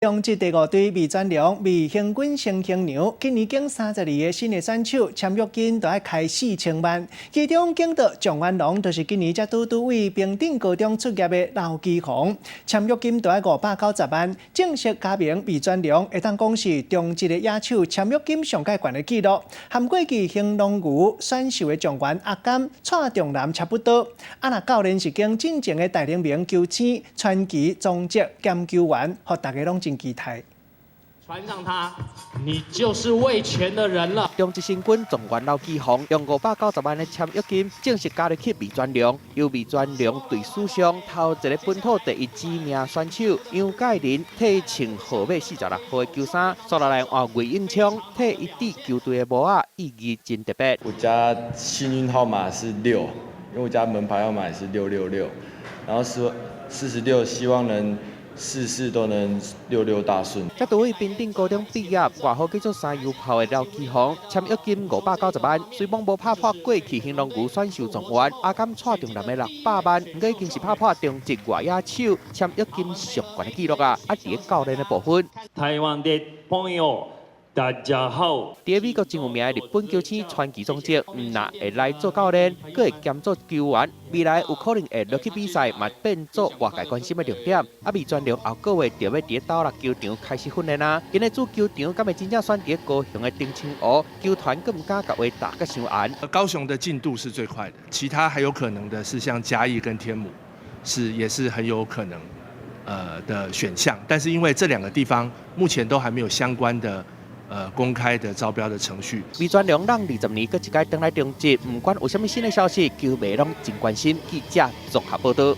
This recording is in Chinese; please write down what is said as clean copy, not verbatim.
中职第5队魏全龙为行军成行牛，今年经32个新的选手签约金都要开4000万，其中经到状元龙就是今年才拄为平顶高中出业的刘基宏，签约金都要590万，正式加名魏全龙，会当讲是中职的野手签约金上界悬的纪录，和过去兴隆牛选秀的状元阿甘、蔡仲南差不多。若教练是经进前的大联盟球星、传奇中职兼球员，和大家拢真期待。传上他，你就是魏权的人了。中职新军状元刘基宏用590万的签约金正式加入去魏全龙，由魏全龙队史上头一个本土第一指名选手杨介仁替穿号码46号的球衫，刷落来换魏应昌替一支球队的帽仔，意义真特别。我家幸运号码是6，因为我家门牌号码也是666，然后说46，希望能。事事都能66大顺。这对位平顶高中毕业，外号叫做三优炮的刘基宏，签约金590万，虽然无拍破过去兴隆牛选秀状元阿甘蔡仲南的600万，不过已经是拍破中职外野手签约金上悬的纪录啊！在教练的部分，台湾的朋友。大家好。在美国真有名的日本球星传奇中职，那会来做教练，佫会兼做球员，未来有可能会落去比赛，嘛变做外界关心的重点。啊，魏全龙后个月就要伫斗六球场开始训练啦。今日主球场敢会真正选伫高雄的丁清湖，球团更唔敢甲话打个伤严。高雄的进度是最快的，其他还有可能的是像嘉义跟天母，也是很有可能的选项。但是因为这2个地方目前都还没有相关的。公开的招标的程序。魏全龙让20年搁一届登来中职，不管有啥物新的消息，球迷拢真关心。记者综合报道。